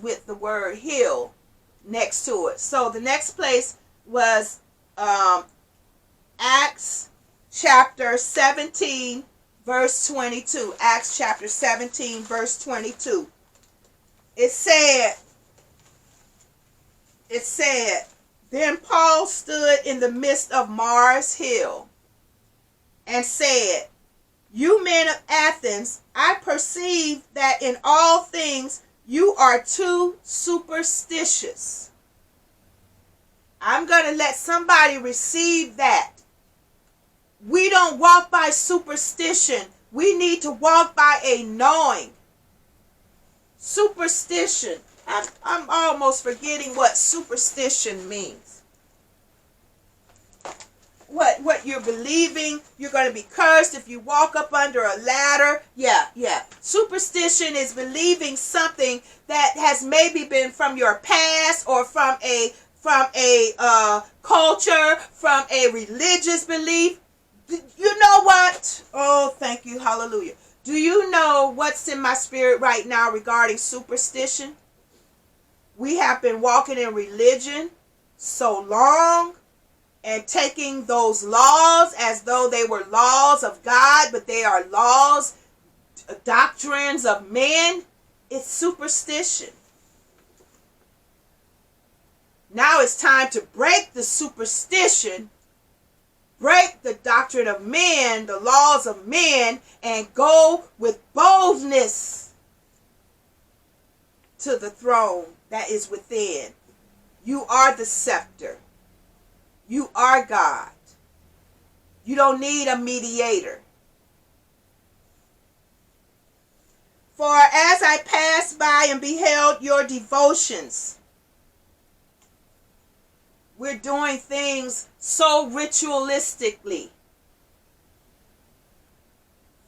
with the word hill next to it. So the next place was Acts chapter 17 verse 22. Acts chapter 17 verse 22. It said, then Paul stood in the midst of Mars Hill and said, you men of Athens, I perceive that in all things you are too superstitious. I'm going to let somebody receive that. We don't walk by superstition. We need to walk by a knowing. Superstition. I'm almost forgetting what superstition means. What you're believing, you're going to be cursed if you walk up under a ladder. Yeah. Superstition is believing something that has maybe been from your past or from a culture, from a religious belief. You know what? Oh, thank you. Hallelujah. Do you know what's in my spirit right now regarding superstition? We have been walking in religion so long and taking those laws as though they were laws of God, but they are laws, doctrines of men. It's superstition. Now it's time to break the superstition, break the doctrine of men, the laws of men, and go with boldness to the throne that is within. You are the scepter. You are God. You don't need a mediator. For as I passed by and beheld your devotions, we're doing things so ritualistically.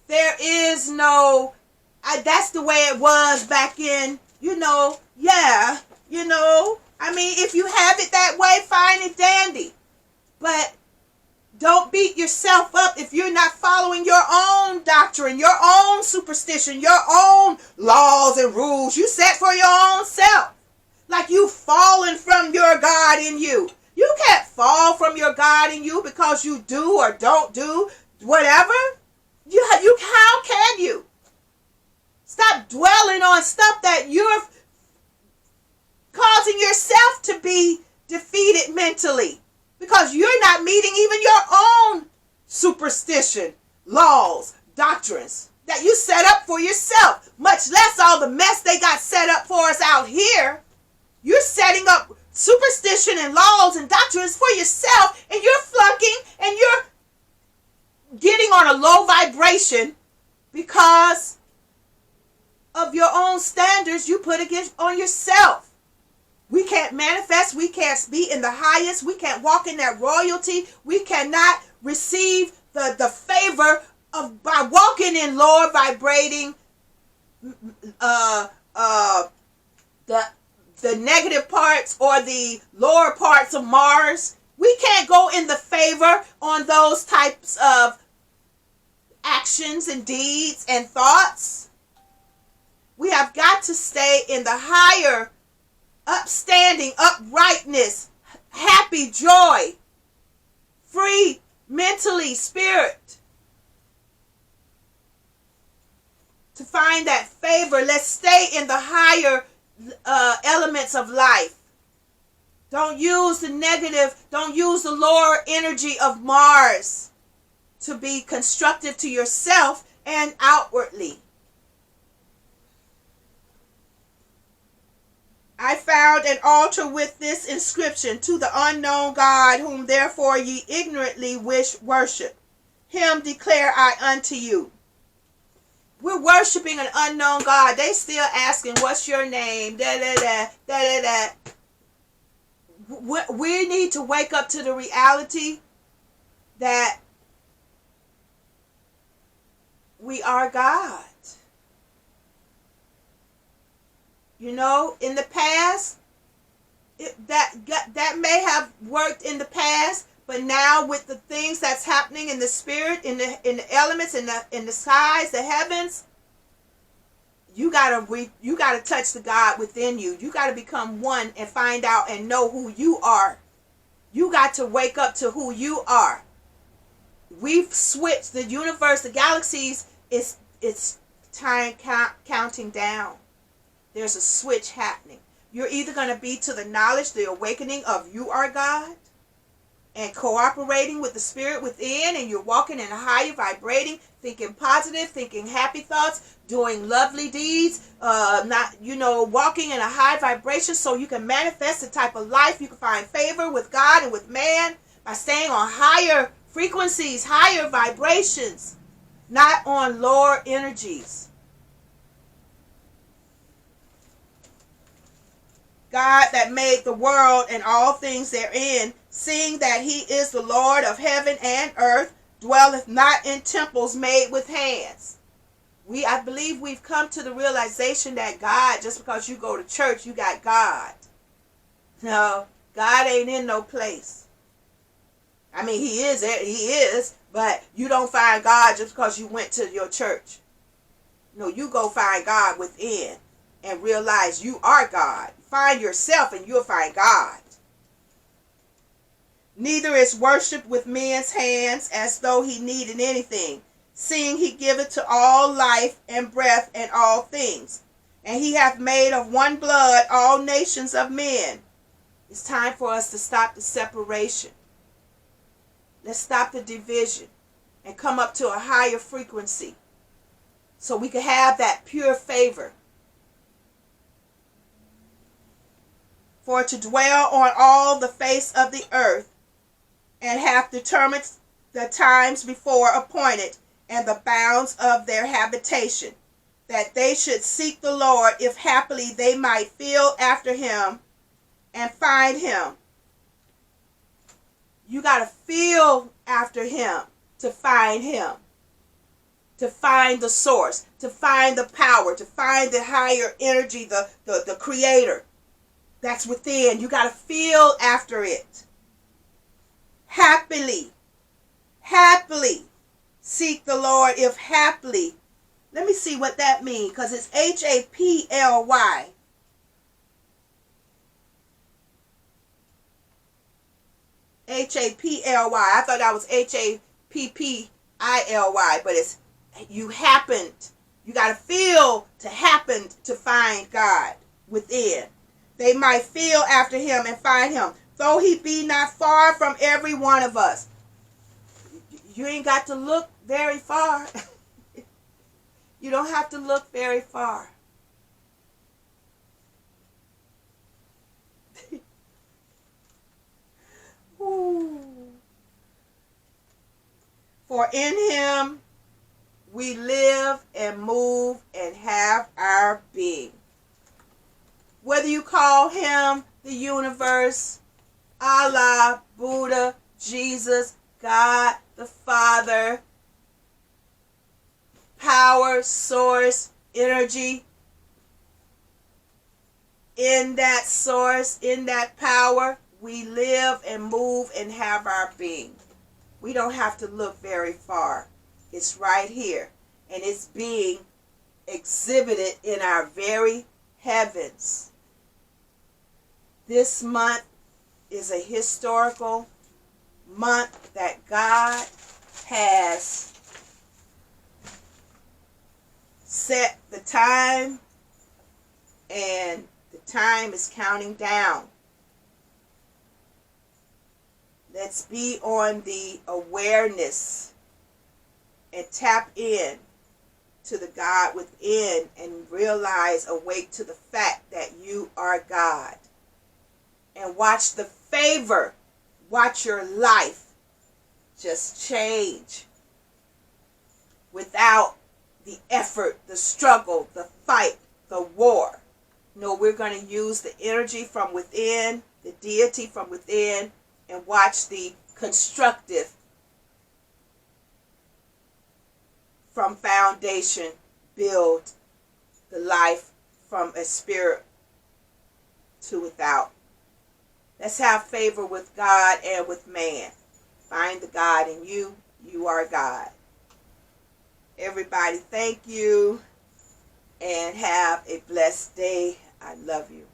There is no, that's the way it was back in, I mean, if you have it that way, fine and dandy. But don't beat yourself up if you're not following your own doctrine, your own superstition, your own laws and rules you set for your own self. Like you've fallen from your God in you. You can't fall from your God in you because you do or don't do whatever. How can you? Stop dwelling on stuff that you're causing yourself to be defeated mentally because you're not meeting even your own superstition, laws, doctrines that you set up for yourself, much less all the mess they got set up for us out here. You're setting up superstition and laws and doctrines for yourself, and you're flunking and you're getting on a low vibration because of your own standards you put on yourself. We can't manifest. We can't be in the highest. We can't walk in that royalty. We cannot receive the favor of by walking in lower vibrating the negative parts or the lower parts of Mars. We can't go in the favor on those types of actions and deeds and thoughts. We have got to stay in the higher upstanding, uprightness, happy, joy, free, mentally, spirit. To find that favor, let's stay in the higher elements of life. Don't use the negative, don't use the lower energy of Mars to be constructive to yourself and outwardly. I found an altar with this inscription: to the unknown God, whom therefore ye ignorantly worship. Him declare I unto you. We're worshiping an unknown God. They still asking, what's your name? We need to wake up to the reality that we are God. In the past, that may have worked in the past, but now with the things that's happening in the spirit, in the elements, in the skies, the heavens, You gotta touch the God within you. You gotta become one and find out and know who you are. You got to wake up to who you are. We've switched the universe, the galaxies. It's time counting down. There's a switch happening. You're either going to be to the knowledge, the awakening of you are God, and cooperating with the spirit within, and you're walking in a higher vibrating, thinking positive, thinking happy thoughts, doing lovely deeds, walking in a high vibration so you can manifest the type of life you can find favor with God and with man by staying on higher frequencies, higher vibrations, not on lower energies. God that made the world and all things therein, seeing that he is the Lord of heaven and earth, dwelleth not in temples made with hands. I believe we've come to the realization that God, just because you go to church, you got God. No, God ain't in no place. I mean, he is, but you don't find God just because you went to your church. No, you go find God within and realize you are God. Find yourself and you'll find God. Neither is worship with men's hands as though he needed anything, seeing he giveth to all life and breath and all things. And he hath made of one blood all nations of men. It's time for us to stop the separation. Let's stop the division and come up to a higher frequency so we can have that pure favor. For to dwell on all the face of the earth, and hath determined the times before appointed, and the bounds of their habitation, that they should seek the Lord, if happily they might feel after him and find him. You got to feel after him to find him, to find the source, to find the power, to find the higher energy, the creator that's within. You got to feel after it. Happily seek the Lord, if happily. Let me see what that means, because it's Haply. Haply. I thought that was Happily, but it's you happened. You got to feel to happen to find God within. They might feel after him and find him, though he be not far from every one of us. You ain't got to look very far. You don't have to look very far. For in him we live and move and have our being. Whether you call him the universe, Allah, Buddha, Jesus, God, the Father, power, source, energy, in that source, in that power, we live and move and have our being. We don't have to look very far. It's right here. And it's being exhibited in our very heavens. This month is a historical month that God has set the time, and the time is counting down. Let's be on the awareness and tap in to the God within and realize, awake to the fact that you are God. And watch the favor, watch your life just change without the effort, the struggle, the fight, the war. No, we're going to use the energy from within, the deity from within, and watch the constructive from foundation build the life from a spirit to without. Let's have favor with God and with man. Find the God in you. You are God. Everybody, thank you. and have a blessed day. I love you.